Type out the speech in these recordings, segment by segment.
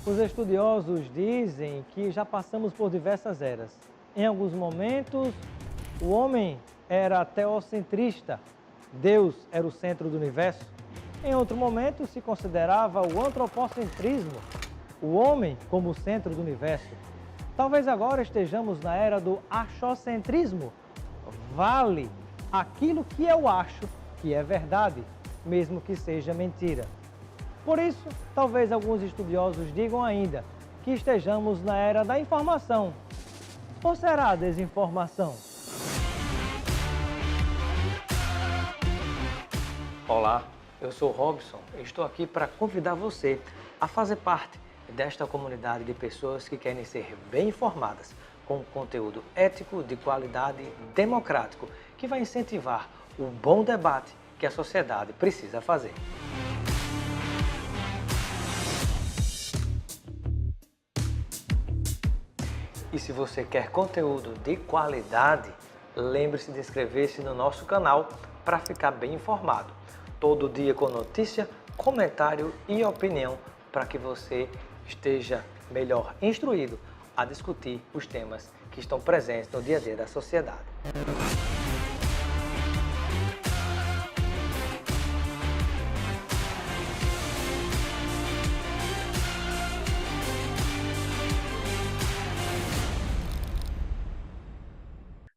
Os estudiosos dizem que já passamos por diversas eras. Em alguns momentos, o homem era teocentrista, Deus era o centro do universo. Em outro momento, se considerava o antropocentrismo, o homem como o centro do universo. Talvez agora estejamos na era do achocentrismo. Vale aquilo que eu acho que é verdade, mesmo que seja mentira. Por isso, talvez alguns estudiosos digam ainda que estejamos na era da informação. Ou será a desinformação? Olá, eu sou Robson e estou aqui para convidar você a fazer parte desta comunidade de pessoas que querem ser bem informadas, com conteúdo ético, de qualidade, democrático, que vai incentivar o bom debate que a sociedade precisa fazer. E se você quer conteúdo de qualidade, lembre-se de inscrever-se no nosso canal para ficar bem informado. Todo dia com notícia, comentário e opinião para que você esteja melhor instruído a discutir os temas que estão presentes no dia a dia da sociedade.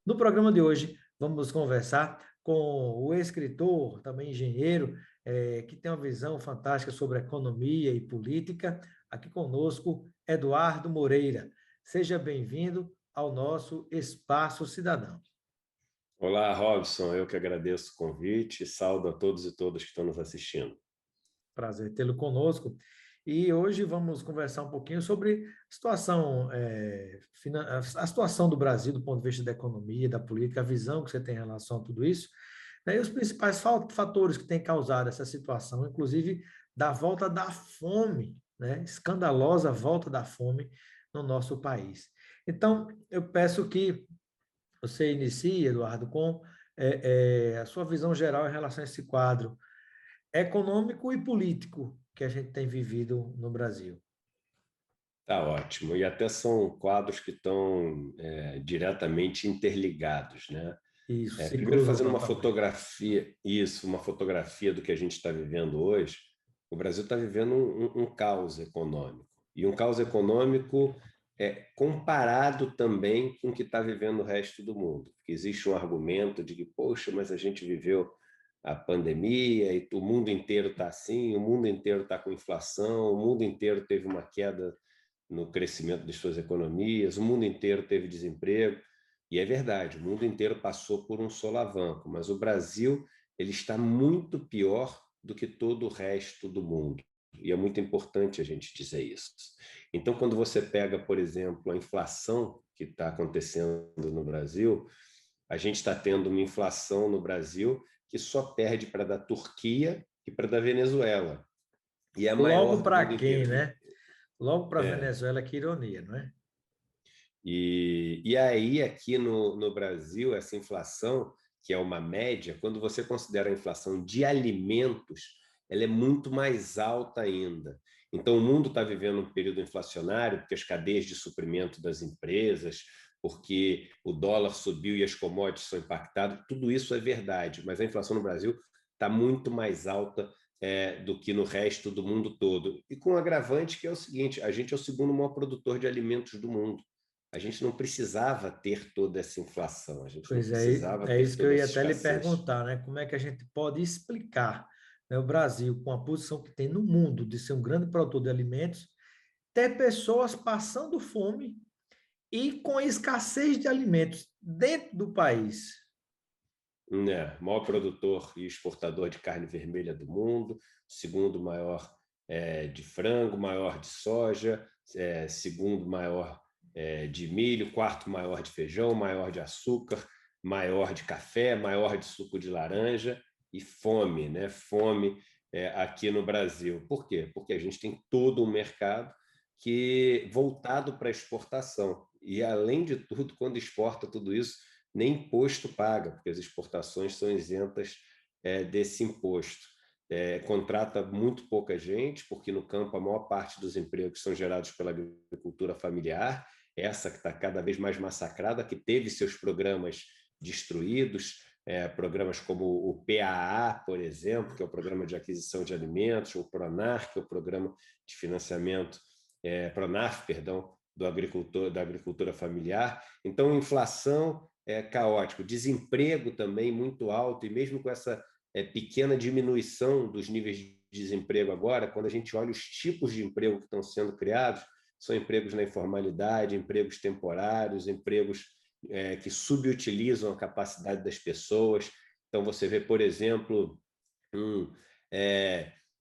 No programa de hoje, vamos conversar com o escritor, também engenheiro, que tem uma visão fantástica sobre economia e política. Aqui conosco, Eduardo Moreira. Seja bem-vindo ao nosso Espaço Cidadão. Olá, Robson. Eu que agradeço o convite e saúdo a todos e todas que estão nos assistindo. Prazer tê-lo conosco. E hoje vamos conversar um pouquinho sobre a situação, a situação do Brasil do ponto de vista da economia, da política, a visão que você tem em relação a tudo isso, né, e os principais fatores que têm causado essa situação, inclusive da volta da fome, né, escandalosa volta da fome no nosso país. Então, eu peço que você inicie, Eduardo, com a sua visão geral em relação a esse quadro econômico e político que a gente tem vivido no Brasil. Tá ótimo. E até são quadros que estão diretamente interligados, né? Isso, se Primeiro, cruzam fazendo uma totalmente. fotografia, uma fotografia do que a gente está vivendo hoje, o Brasil está vivendo um caos econômico. E um caos econômico comparado também com o que está vivendo o resto do mundo. Porque existe um argumento de que, poxa, mas a gente viveu a pandemia e o mundo inteiro está assim, o mundo inteiro está com inflação, o mundo inteiro teve uma queda no crescimento de suas economias, o mundo inteiro teve desemprego. E é verdade, o mundo inteiro passou por um solavanco, mas o Brasil ele está muito pior do que todo o resto do mundo. E é muito importante a gente dizer isso. Então, quando você pega, por exemplo, a inflação que está acontecendo no Brasil, a gente está tendo uma inflação no Brasil que só perde para a da Turquia e para a da Venezuela. E é a Logo maior do mundo para quem, inteiro. né? Logo para a É. Venezuela, que ironia, não é? E aí, aqui no Brasil, essa inflação, que é uma média, quando você considera a inflação de alimentos, ela é muito mais alta ainda. Então, o mundo está vivendo um período inflacionário, porque as cadeias de suprimento das empresas, porque o dólar subiu e as commodities são impactadas, tudo isso é verdade, mas a inflação no Brasil está muito mais alta do que no resto do mundo todo. E com um agravante que é o seguinte: a gente é o segundo maior produtor de alimentos do mundo. A gente não precisava ter toda essa inflação, a gente não Pois é, precisava é ter isso que eu toda ia essa até lhe escassez. perguntar, né? Como é que a gente pode explicar, né, o Brasil, com a posição que tem no mundo de ser um grande produtor de alimentos, ter pessoas passando fome e com escassez de alimentos dentro do país? Maior produtor e exportador de carne vermelha do mundo, segundo maior de frango, maior de soja, segundo maior de milho, quarto maior de feijão, maior de açúcar, maior de café, maior de suco de laranja e fome, né? Fome aqui no Brasil. Por quê? Porque a gente tem todo um mercado que voltado para exportação. E, além de tudo, quando exporta tudo isso, nem imposto paga, porque as exportações são isentas desse imposto. contrata muito pouca gente, porque no campo a maior parte dos empregos são gerados pela agricultura familiar, essa que está cada vez mais massacrada, que teve seus programas destruídos, programas como o PAA, por exemplo, que é o Programa de Aquisição de Alimentos, o PRONAR, que é o Programa de Financiamento, PRONAF, perdão, da agricultura familiar. Então, inflação é caótico, desemprego também muito alto, e mesmo com essa pequena diminuição dos níveis de desemprego agora, quando a gente olha os tipos de emprego que estão sendo criados, são empregos na informalidade, empregos temporários, empregos que subutilizam a capacidade das pessoas. Então, você vê, por exemplo,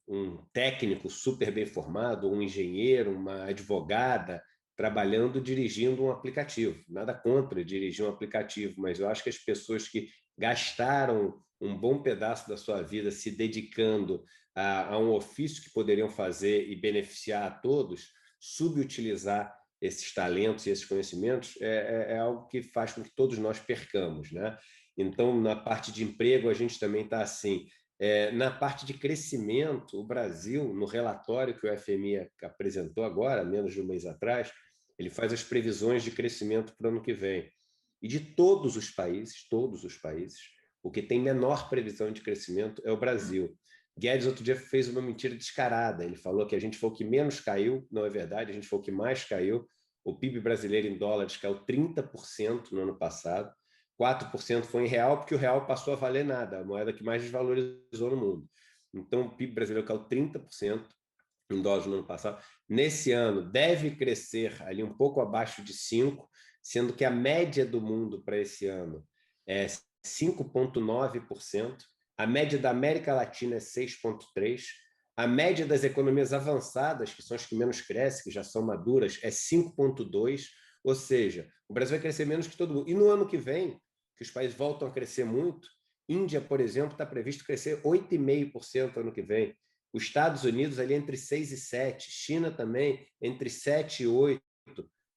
um técnico super bem formado, um engenheiro, uma advogada, trabalhando, dirigindo um aplicativo. Nada contra dirigir um aplicativo, mas eu acho que as pessoas que gastaram um bom pedaço da sua vida se dedicando a um ofício que poderiam fazer e beneficiar a todos, subutilizar esses talentos e esses conhecimentos é algo que faz com que todos nós percamos, né? Então, na parte de emprego, a gente também está assim. Na parte de crescimento, o Brasil, no relatório que o FMI apresentou agora, menos de um mês atrás, ele faz as previsões de crescimento para o ano que vem. E de todos os países, o que tem menor previsão de crescimento é o Brasil. Guedes, outro dia, fez uma mentira descarada. Ele falou que a gente foi o que menos caiu, não é verdade, a gente foi o que mais caiu. O PIB brasileiro em dólares caiu 30% no ano passado, 4% foi em real, porque o real passou a valer nada, a moeda que mais desvalorizou no mundo. Então, o PIB brasileiro caiu 30% em dólares no ano passado. Nesse ano, deve crescer ali um pouco abaixo de 5%, sendo que a média do mundo para esse ano é 5,9%, a média da América Latina é 6,3%, a média das economias avançadas, que são as que menos crescem, que já são maduras, é 5,2%, ou seja, o Brasil vai crescer menos que todo mundo. E no ano que vem, que os países voltam a crescer muito, Índia, por exemplo, está previsto crescer 8,5% ano que vem, os Estados Unidos ali entre 6 e 7, China também entre 7 e 8,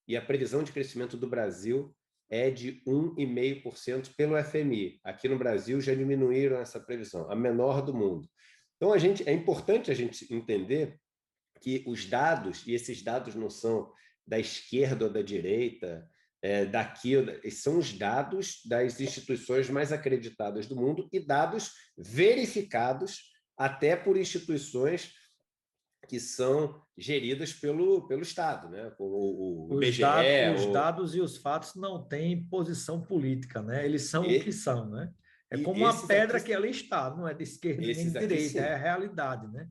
e a previsão de crescimento do Brasil é de 1,5% pelo FMI. Aqui no Brasil já diminuíram essa previsão, a menor do mundo. Então, é importante a gente entender que os dados, e esses dados não são da esquerda ou da direita, são os dados das instituições mais acreditadas do mundo e dados verificados até por instituições que são geridas pelo Estado, né? O IBGE... Os dados e os fatos não têm posição política, né? Eles são o que são, né? É como uma pedra aqui, que ali está, não é de esquerda nem de direita, é a realidade, né?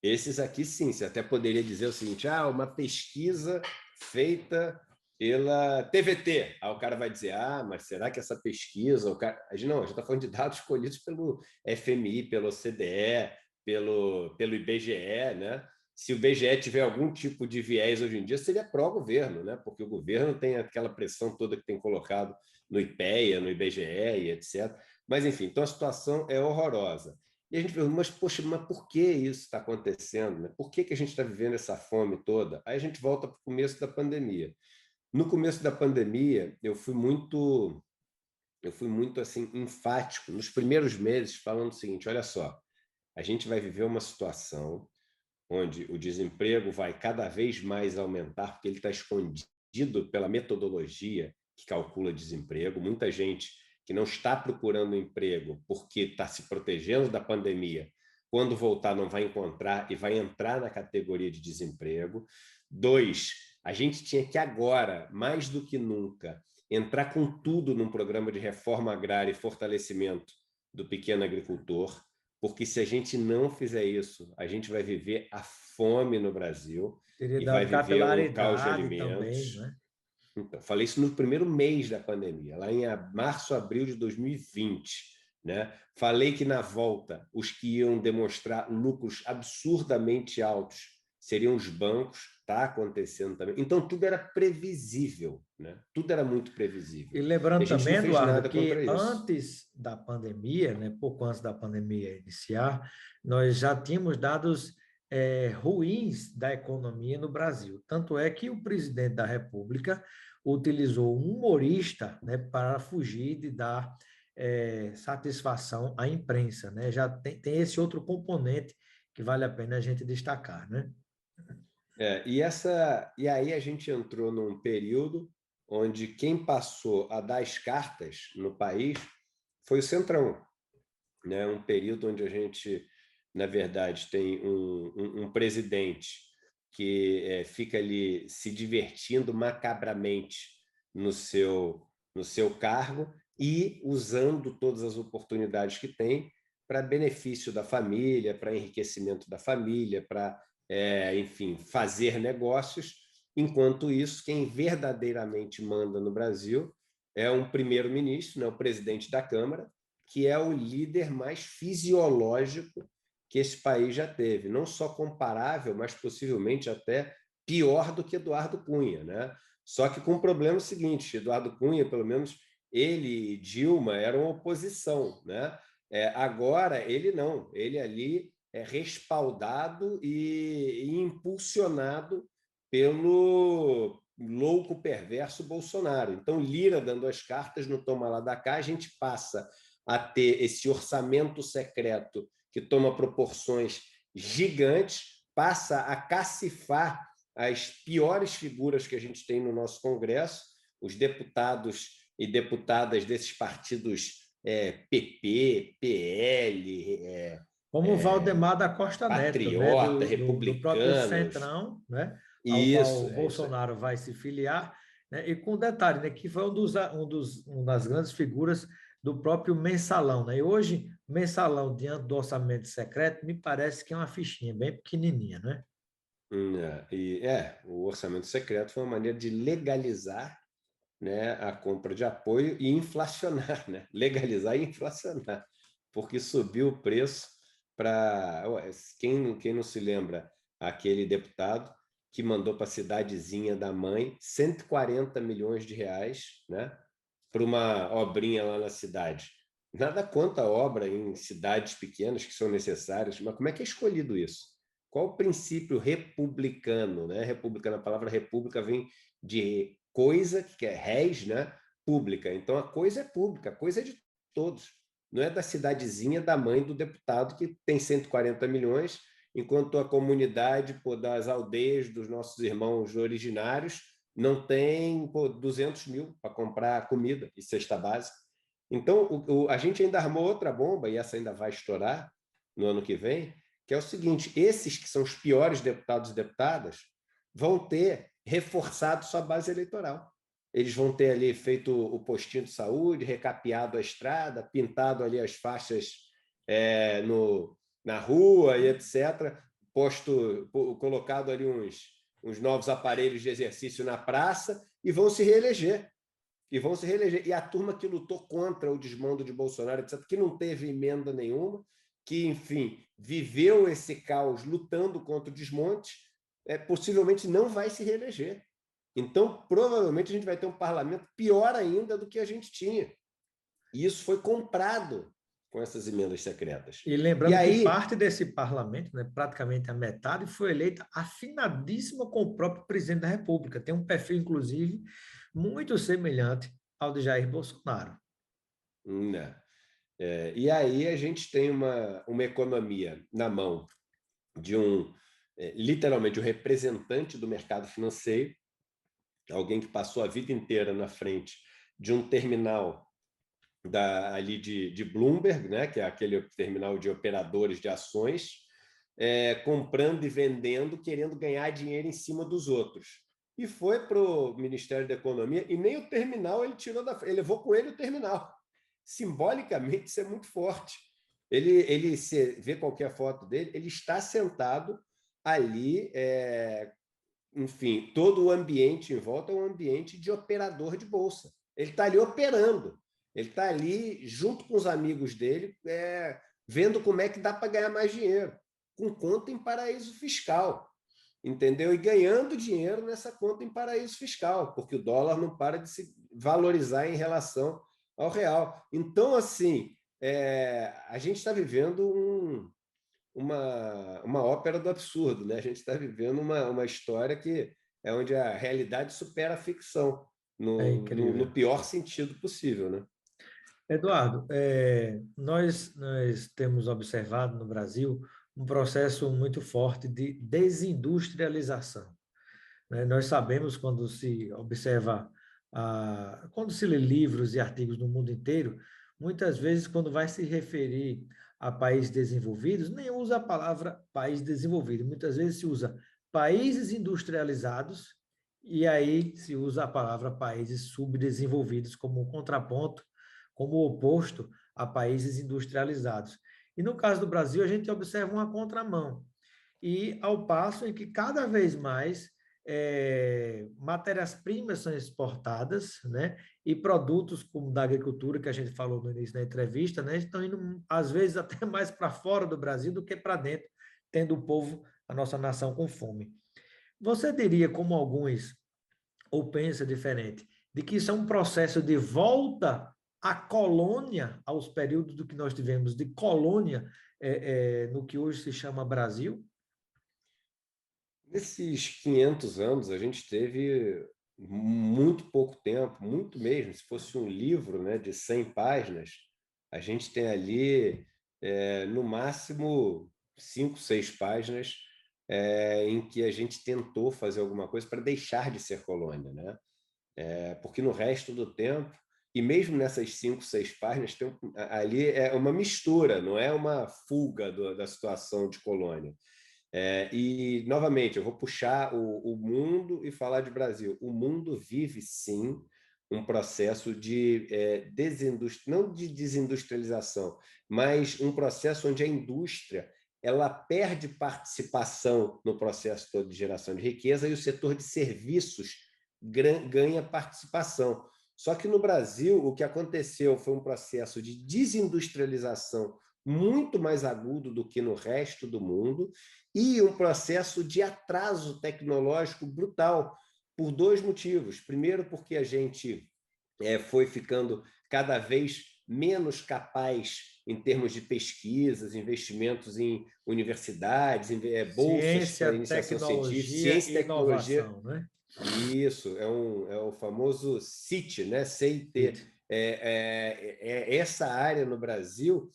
Esses aqui, sim. Você até poderia dizer o seguinte, uma pesquisa feita pela TVT. Aí o cara vai dizer, mas será que essa pesquisa... A gente está falando de dados escolhidos pelo FMI, pelo OCDE, pelo IBGE, né? Se o IBGE tiver algum tipo de viés hoje em dia, seria pró-governo, né? Porque o governo tem aquela pressão toda que tem colocado no IPEA, no IBGE e etc. Mas, enfim, então a situação é horrorosa. E a gente pergunta, mas por que isso está acontecendo? Né? Por que a gente está vivendo essa fome toda? Aí a gente volta para o começo da pandemia. No começo da pandemia, eu fui muito assim, enfático, nos primeiros meses, falando o seguinte, olha só, a gente vai viver uma situação onde o desemprego vai cada vez mais aumentar, porque ele está escondido pela metodologia que calcula desemprego. Muita gente que não está procurando emprego porque está se protegendo da pandemia, quando voltar não vai encontrar e vai entrar na categoria de desemprego. 2, a gente tinha que agora, mais do que nunca, entrar com tudo num programa de reforma agrária e fortalecimento do pequeno agricultor, porque se a gente não fizer isso, a gente vai viver a fome no Brasil e vai viver um caos de alimentos. Também, né? Então, falei isso no primeiro mês da pandemia, lá em março, abril de 2020. Né? Falei que na volta, os que iam demonstrar lucros absurdamente altos seriam os bancos, está acontecendo também. Então, tudo era previsível, né? Tudo era muito previsível. E lembrando também, Eduardo, que antes da pandemia, né, pouco antes da pandemia iniciar, nós já tínhamos dados ruins da economia no Brasil. Tanto é que o presidente da República utilizou um humorista, né, para fugir de dar satisfação à imprensa, né? Já tem esse outro componente que vale a pena a gente destacar, né? E aí a gente entrou num período onde quem passou a dar as cartas no país foi o Centrão, né? Um período onde a gente, na verdade, tem um presidente que fica ali se divertindo macabramente no seu cargo e usando todas as oportunidades que tem para benefício da família, para enriquecimento da família, para, enfim, fazer negócios. Enquanto isso, quem verdadeiramente manda no Brasil é um primeiro-ministro, né, o presidente da Câmara, que é o líder mais fisiológico que esse país já teve, não só comparável, mas possivelmente até pior do que Eduardo Cunha, né? Só que com o problema seguinte, Eduardo Cunha, pelo menos ele e Dilma eram oposição, né? Agora ele não, ele ali é respaldado e impulsionado pelo louco perverso Bolsonaro. Então, Lira dando as cartas no toma lá da cá, a gente passa a ter esse orçamento secreto que toma proporções gigantes, passa a cacifar as piores figuras que a gente tem no nosso Congresso, os deputados e deputadas desses partidos PP, PL, Como o Valdemar da Costa Neto, né? Patriota, Do próprio Republicanos. Centrão, né? Ao qual Isso, o isso aí. Bolsonaro vai se filiar, né? E com detalhe, né? Que foi uma das grandes figuras do próprio mensalão, né? E hoje, mensalão diante do orçamento secreto, me parece que é uma fichinha bem pequenininha, né? O orçamento secreto foi uma maneira de legalizar, né, a compra de apoio e inflacionar, né? Legalizar e inflacionar, porque subiu o preço para... Quem não se lembra, aquele deputado que mandou para a cidadezinha da mãe 140 milhões de reais, né, para uma obrinha lá na cidade. Nada contra a obra em cidades pequenas que são necessárias, mas como é que é escolhido isso? Qual o princípio republicano, né? Republicano, a palavra república vem de coisa, que é res, né? Pública. Então, a coisa é pública, a coisa é de todos. Não é da cidadezinha da mãe do deputado que tem 140 milhões, enquanto a comunidade das aldeias dos nossos irmãos originários não tem 200 mil para comprar comida e cesta básica. Então, a gente ainda armou outra bomba, e essa ainda vai estourar no ano que vem, que é o seguinte: esses que são os piores deputados e deputadas vão ter reforçado sua base eleitoral. Eles vão ter ali feito o postinho de saúde, recapeado a estrada, pintado ali as faixas na rua e etc., colocado ali uns novos aparelhos de exercício na praça e vão se reeleger. E a turma que lutou contra o desmando de Bolsonaro, etc., que não teve emenda nenhuma, que, enfim, viveu esse caos lutando contra o desmonte, possivelmente não vai se reeleger. Então, provavelmente, a gente vai ter um parlamento pior ainda do que a gente tinha. E isso foi comprado com essas emendas secretas. E lembrando que parte desse parlamento, né, praticamente a metade, foi eleita afinadíssima com o próprio presidente da República. Tem um perfil, inclusive, muito semelhante ao de Jair Bolsonaro. Né? E aí a gente tem uma economia na mão de literalmente um representante do mercado financeiro, alguém que passou a vida inteira na frente de um terminal ali de Bloomberg, né, que é aquele terminal de operadores de ações, comprando e vendendo, querendo ganhar dinheiro em cima dos outros. E foi para o Ministério da Economia, e nem o terminal ele tirou ele levou com ele o terminal. Simbolicamente, isso é muito forte. Ele se vê qualquer foto dele, ele está sentado ali, enfim, todo o ambiente em volta é um ambiente de operador de bolsa. Ele está ali operando, ele está ali junto com os amigos dele, vendo como é que dá para ganhar mais dinheiro, com conta em paraíso fiscal, entendeu? E ganhando dinheiro nessa conta em paraíso fiscal, porque o dólar não para de se valorizar em relação ao real. Então, assim, a gente está vivendo uma ópera do absurdo, né? A gente está vivendo uma história que é onde a realidade supera a ficção, É incrível. no pior sentido possível, né? Eduardo, nós temos observado no Brasil um processo muito forte de desindustrialização, né? Nós sabemos, quando se observa, quando se lê livros e artigos no mundo inteiro, muitas vezes, quando vai se referir a países desenvolvidos, nem usa a palavra país desenvolvido, muitas vezes se usa países industrializados, e aí se usa a palavra países subdesenvolvidos como um contraponto, como oposto a países industrializados. E no caso do Brasil, a gente observa uma contramão, e ao passo em que cada vez mais matérias-primas são exportadas, né? E produtos como da agricultura, que a gente falou no início da entrevista, né? Estão indo, às vezes, até mais para fora do Brasil do que para dentro, tendo o povo, a nossa nação, com fome. Você diria, como alguns, ou pensa diferente, de que isso é um processo de volta à colônia, aos períodos do que nós tivemos de colônia, no que hoje se chama Brasil? Nesses 500 anos, a gente teve muito pouco tempo, muito mesmo. Se fosse um livro, né, de 100 páginas, a gente tem ali, no máximo, 5, 6 páginas, em que a gente tentou fazer alguma coisa para deixar de ser colônia, né? Porque no resto do tempo, e mesmo nessas 5, 6 páginas, ali é uma mistura, não é uma fuga da situação de colônia. E, novamente, eu vou puxar o mundo e falar de Brasil. O mundo vive, sim, um processo de não de desindustrialização, mas um processo onde a indústria ela perde participação no processo todo de geração de riqueza e o setor de serviços ganha participação. Só que no Brasil, o que aconteceu foi um processo de desindustrialização muito mais agudo do que no resto do mundo, e um processo de atraso tecnológico brutal, por 2 motivos. Primeiro, porque a gente foi ficando cada vez menos capaz em termos de pesquisas, investimentos em universidades, bolsas Ciência, para iniciação científica, tecnologia ciência e e tecnologia. inovação, né? Isso, é o famoso CIT, né? CIT. Essa área no Brasil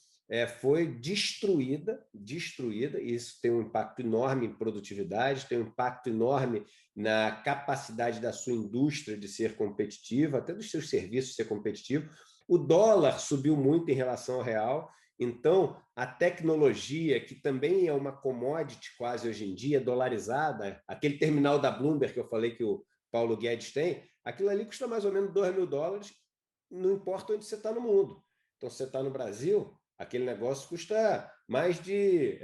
foi destruída, e isso tem um impacto enorme em produtividade, tem um impacto enorme na capacidade da sua indústria de ser competitiva, até dos seus serviços ser competitivo. O dólar subiu muito em relação ao real, então a tecnologia, que também é uma commodity quase hoje em dia, dolarizada, aquele terminal da Bloomberg que eu falei que o Paulo Guedes tem, aquilo ali custa mais ou menos $2.000, não importa onde você está no mundo. Então, se você está no Brasil, aquele negócio custa mais de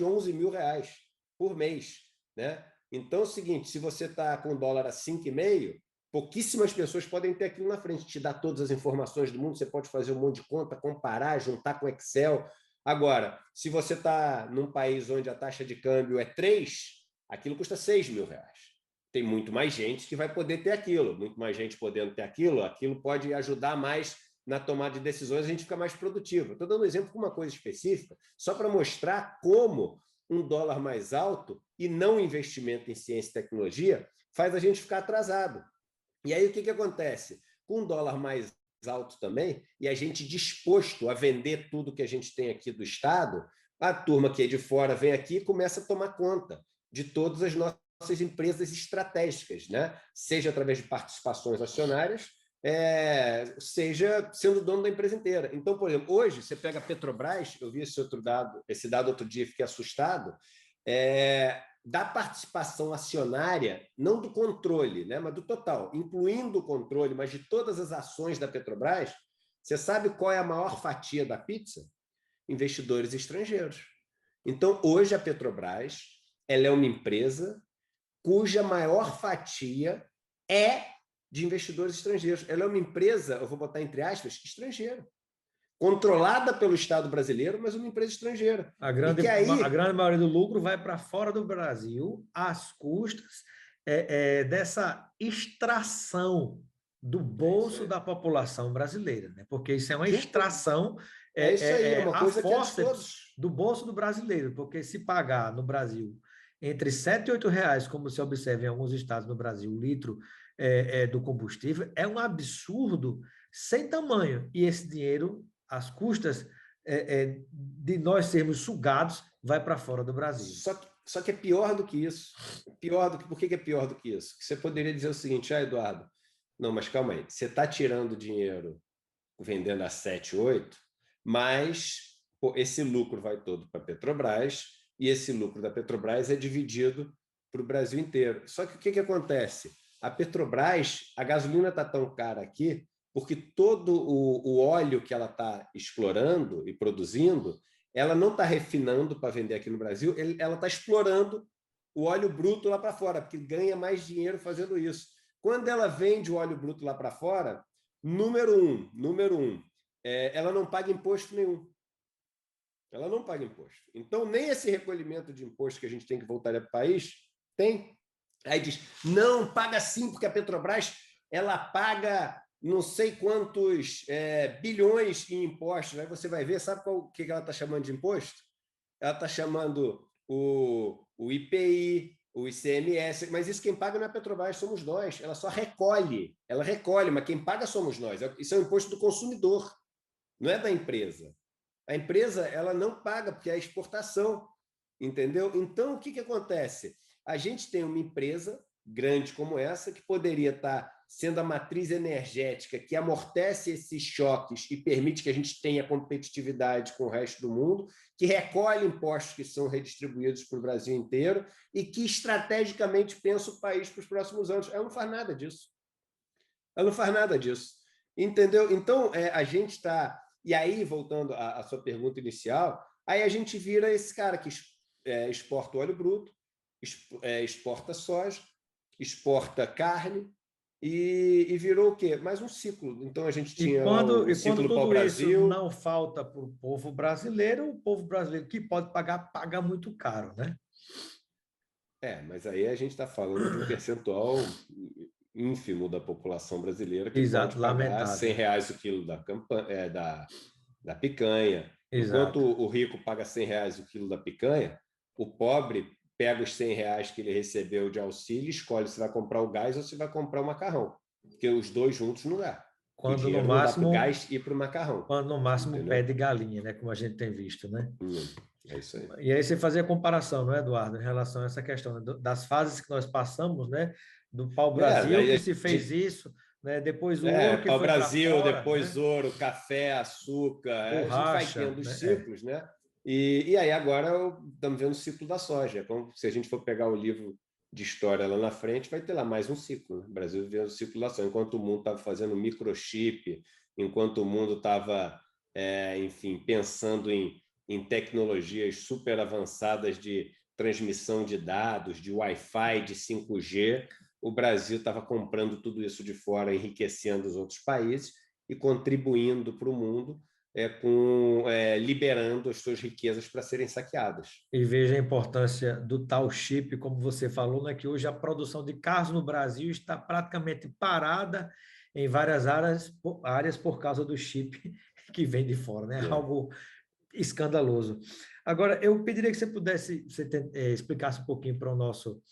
11 mil reais por mês, né? Então, é o seguinte, se você está com o dólar a 5,5, pouquíssimas pessoas podem ter aquilo na frente, te dar todas as informações do mundo, você pode fazer um monte de conta, comparar, juntar com Excel. Agora, se você está num país onde a taxa de câmbio é 3, aquilo custa 6 mil reais. Tem muito mais gente que vai poder ter aquilo, muito mais gente podendo ter aquilo pode ajudar mais na tomada de decisões, a gente fica mais produtivo. Estou dando um exemplo com uma coisa específica, só para mostrar como um dólar mais alto e não investimento em ciência e tecnologia faz a gente ficar atrasado. E aí o que acontece? Com um dólar mais alto também, e a gente disposto a vender tudo que a gente tem aqui do Estado, a turma que é de fora vem aqui e começa a tomar conta de todas as nossas empresas estratégicas, né? Seja através de participações acionárias, seja sendo dono da empresa inteira. Então, por exemplo, hoje você pega a Petrobras, eu vi esse dado outro dia, fiquei assustado, da participação acionária, não do controle, né, mas do total, incluindo o controle, mas de todas as ações da Petrobras, você sabe qual é a maior fatia da pizza? Investidores estrangeiros. Então, hoje a Petrobras ela é uma empresa cuja maior fatia é de investidores estrangeiros. Ela é uma empresa, eu vou botar entre aspas, estrangeira. Controlada pelo Estado brasileiro, mas uma empresa estrangeira. A grande maioria do lucro vai para fora do Brasil, às custas dessa extração do bolso da população brasileira, né? Porque isso é uma extração isso aí, uma coisa que é de todos. Do bolso do brasileiro, porque se pagar no Brasil entre R$ 7 e R$ 8, como se observa em alguns estados no Brasil, o litro do combustível, é um absurdo sem tamanho. E esse dinheiro, às custas de nós sermos sugados, vai para fora do Brasil. Só que é pior do que isso. Por que é pior do que isso? Você poderia dizer o seguinte, Eduardo, não, mas calma aí, você está tirando dinheiro vendendo a 7, 8, mas esse lucro vai todo para a Petrobras e esse lucro da Petrobras é dividido para o Brasil inteiro. Só que o que acontece? A Petrobras, a gasolina está tão cara aqui porque todo o óleo que ela está explorando e produzindo, ela não está refinando para vender aqui no Brasil, ela está explorando o óleo bruto lá para fora, porque ganha mais dinheiro fazendo isso. Quando ela vende o óleo bruto lá para fora, número um, ela não paga imposto nenhum. Ela não paga imposto. Então, nem esse recolhimento de imposto que a gente tem que voltar para o país tem. Aí diz, não, paga sim, porque a Petrobras ela paga não sei quantos bilhões em impostos. Aí você vai ver, sabe o que ela está chamando de imposto? Ela está chamando o IPI, o ICMS, mas isso quem paga não é a Petrobras, somos nós. Ela só recolhe, mas quem paga somos nós. Isso é o imposto do consumidor, não é da empresa. A empresa ela não paga, porque é exportação, entendeu? Então, o que acontece? A gente tem uma empresa grande como essa, que poderia estar sendo a matriz energética que amortece esses choques e permite que a gente tenha competitividade com o resto do mundo, que recolhe impostos que são redistribuídos para o Brasil inteiro e que estrategicamente pensa o país para os próximos anos. Ela não faz nada disso. Ela não faz nada disso. Entendeu? Então, a gente está... E aí, voltando à sua pergunta inicial, aí a gente vira esse cara que exporta óleo bruto, exporta soja, exporta carne e virou o quê? Mais um ciclo. Então, a gente tinha quando ciclo tudo pau-brasil. isso não falta para o povo brasileiro que pode pagar, paga muito caro, né? Mas aí a gente está falando de um percentual ínfimo da população brasileira que Exato, pode pagar lamentável. R$100 o quilo da picanha. Exato. Enquanto o rico paga R$100 o quilo da picanha, o pobre pega os R$100 que ele recebeu de auxílio e escolhe se vai comprar o gás ou se vai comprar o macarrão. Porque os dois juntos não dá. O dinheiro não dá para o gás e para o macarrão. Quando no máximo entendeu? pé de galinha, né? Como a gente tem visto, né? É isso aí. E aí você fazia a comparação, não é, Eduardo, em relação a essa questão, né, das fases que nós passamos, né? Do pau-brasil que se fez isso, né? Depois o ouro que foi para pau-brasil, fora, depois né? ouro, café, açúcar, a gente vai Borracha, tendo os né? ciclos, né? E aí agora estamos vendo o ciclo da soja. Como se a gente for pegar o livro de história lá na frente, vai ter lá mais um ciclo. Né? O Brasil vivendo o ciclo da soja, enquanto o mundo estava fazendo microchip, enquanto o mundo estava, enfim, pensando em tecnologias super avançadas de transmissão de dados, de Wi-Fi, de 5G, o Brasil estava comprando tudo isso de fora, enriquecendo os outros países e contribuindo para o mundo, liberando as suas riquezas para serem saqueadas. E veja a importância do tal chip, como você falou, né, que hoje a produção de carros no Brasil está praticamente parada em várias áreas por causa do chip que vem de fora, né? Algo escandaloso. Agora, eu pediria que explicasse um pouquinho para o nosso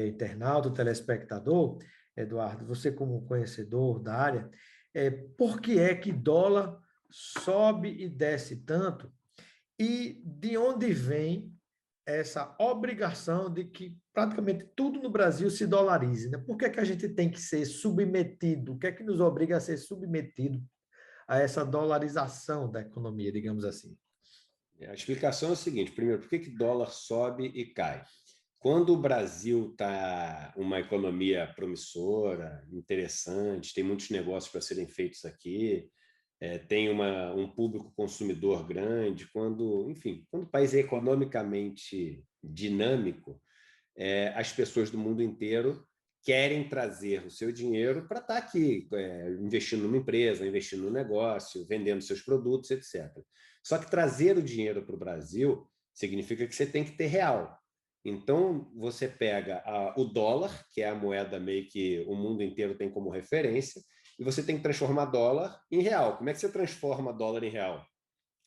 internauta, o telespectador, Eduardo, você como conhecedor da área, por que é que dólar sobe e desce tanto e de onde vem essa obrigação de que praticamente tudo no Brasil se dolarize, né? Por que é que a gente tem que ser submetido? O que é que nos obriga a ser submetido a essa dolarização da economia, digamos assim? A explicação é o seguinte: primeiro, por que dólar sobe e cai? Quando o Brasil está uma economia promissora, interessante, tem muitos negócios para serem feitos aqui, tem um público consumidor grande, quando o país é economicamente dinâmico, as pessoas do mundo inteiro querem trazer o seu dinheiro para estar aqui, investindo numa empresa, investindo no negócio, vendendo seus produtos, etc. Só que trazer o dinheiro para o Brasil significa que você tem que ter real. Então, você pega o dólar, que é a moeda meio que o mundo inteiro tem como referência, e você tem que transformar dólar em real. Como é que você transforma dólar em real?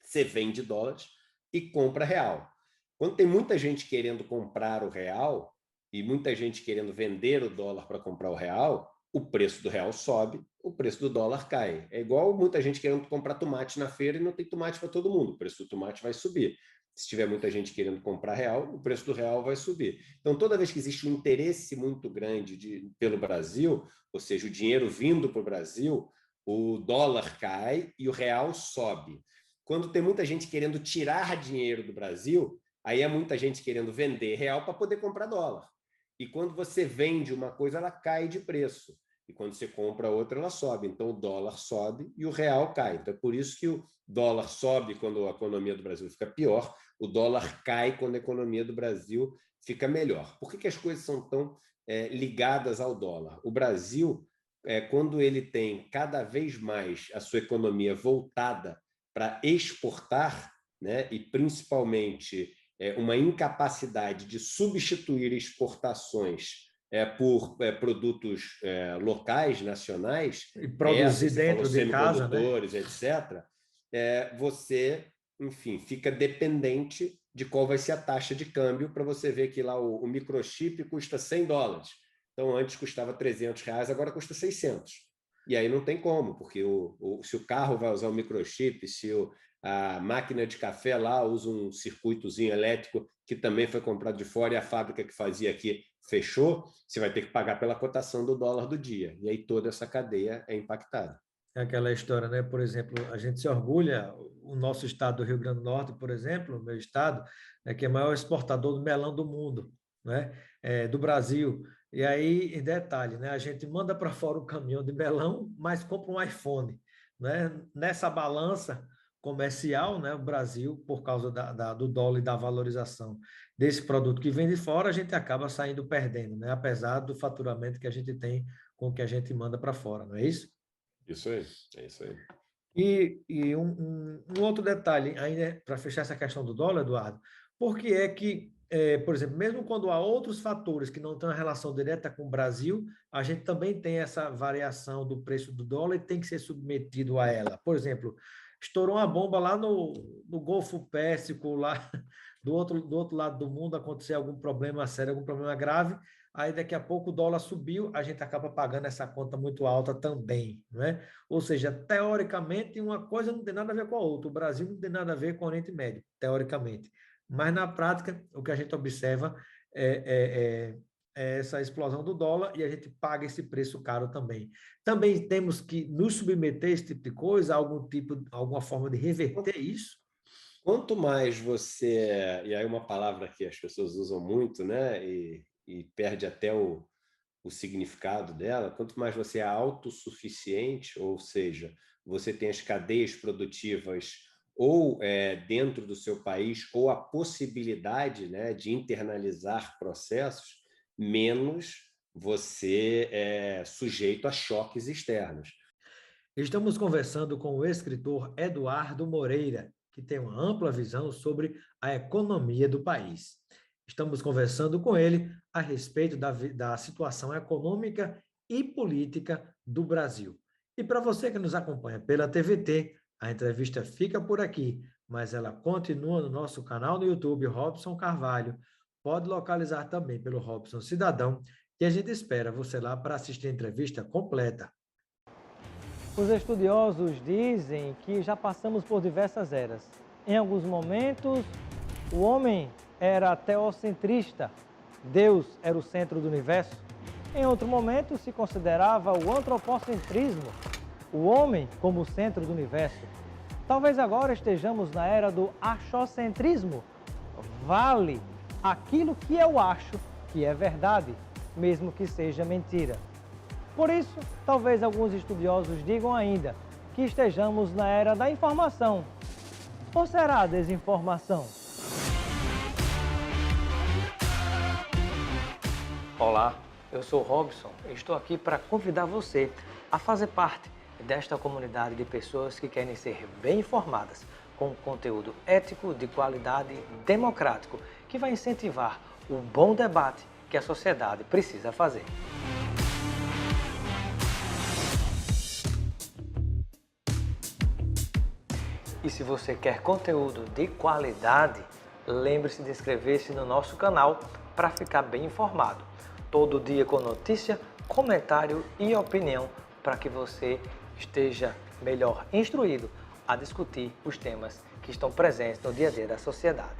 Você vende dólares e compra real. Quando tem muita gente querendo comprar o real e muita gente querendo vender o dólar para comprar o real, o preço do real sobe, o preço do dólar cai. É igual muita gente querendo comprar tomate na feira e não tem tomate para todo mundo. O preço do tomate vai subir. Se tiver muita gente querendo comprar real, o preço do real vai subir. Então, toda vez que existe um interesse muito grande pelo Brasil, ou seja, o dinheiro vindo para o Brasil, o dólar cai e o real sobe. Quando tem muita gente querendo tirar dinheiro do Brasil, aí é muita gente querendo vender real para poder comprar dólar. E quando você vende uma coisa, ela cai de preço. E quando você compra outra, ela sobe. Então, o dólar sobe e o real cai. Então, é por isso que o dólar sobe quando a economia do Brasil fica pior, o dólar cai quando a economia do Brasil fica melhor. Por que as coisas são tão ligadas ao dólar? O Brasil, quando ele tem cada vez mais a sua economia voltada para exportar, né, e principalmente uma incapacidade de substituir exportações por produtos locais, nacionais, E produzir dentro de casa, né? semicondutores, etc., você, enfim, fica dependente de qual vai ser a taxa de câmbio, para você ver que lá o microchip custa $100. Então, antes custava R$300, agora custa 600. E aí não tem como, porque se o carro vai usar o microchip, se a máquina de café lá usa um circuitozinho elétrico que também foi comprado de fora e a fábrica que fazia aqui fechou, você vai ter que pagar pela cotação do dólar do dia. E aí toda essa cadeia é impactada. É aquela história, né? Por exemplo, a gente se orgulha, o nosso estado do Rio Grande do Norte, por exemplo, o meu estado, que é o maior exportador do melão do mundo, né? Do Brasil. E aí, em detalhe, né? A gente manda para fora o caminhão de melão, mas compra um iPhone, né? Nessa balança comercial, né? O Brasil, por causa do dólar e da valorização desse produto que vem de fora, a gente acaba saindo perdendo, né? Apesar do faturamento que a gente tem com o que a gente manda para fora, não é isso? Isso aí, é isso aí. E um outro detalhe, ainda para fechar essa questão do dólar, Eduardo, por que é que, por exemplo, mesmo quando há outros fatores que não têm uma relação direta com o Brasil, a gente também tem essa variação do preço do dólar e tem que ser submetido a ela? Por exemplo, estourou uma bomba lá no Golfo Pérsico, lá do outro lado do mundo, aconteceu algum problema sério, algum problema grave, aí daqui a pouco o dólar subiu, a gente acaba pagando essa conta muito alta também, não é? Ou seja, teoricamente, uma coisa não tem nada a ver com a outra. O Brasil não tem nada a ver com o Oriente Médio, teoricamente. Mas, na prática, o que a gente observa é essa explosão do dólar e a gente paga esse preço caro também. Também temos que nos submeter a esse tipo de coisa, alguma forma de reverter isso? Quanto mais você... E aí uma palavra que as pessoas usam muito, né? E perde até o significado dela. Quanto mais você é autossuficiente, ou seja, você tem as cadeias produtivas ou dentro do seu país, ou a possibilidade, né, de internalizar processos, menos você é sujeito a choques externos. Estamos conversando com o escritor Eduardo Moreira, que tem uma ampla visão sobre a economia do país. Estamos conversando com ele a respeito da situação econômica e política do Brasil. E para você que nos acompanha pela TVT, a entrevista fica por aqui, mas ela continua no nosso canal no YouTube, Robson Carvalho. Pode localizar também pelo Robson Cidadão, e a gente espera você lá para assistir a entrevista completa. Os estudiosos dizem que já passamos por diversas eras. Em alguns momentos, o homem era teocentrista, Deus era o centro do universo. Em outro momento, se considerava o antropocentrismo, o homem como o centro do universo. Talvez agora estejamos na era do achocentrismo. Vale aquilo que eu acho que é verdade, mesmo que seja mentira. Por isso, talvez alguns estudiosos digam ainda que estejamos na era da informação. Ou será a desinformação? Olá, eu sou Robson e estou aqui para convidar você a fazer parte desta comunidade de pessoas que querem ser bem informadas, com conteúdo ético, de qualidade, democrático, que vai incentivar o bom debate que a sociedade precisa fazer. E se você quer conteúdo de qualidade, lembre-se de inscrever-se no nosso canal para ficar bem informado. Todo dia com notícia, comentário e opinião para que você esteja melhor instruído a discutir os temas que estão presentes no dia a dia da sociedade.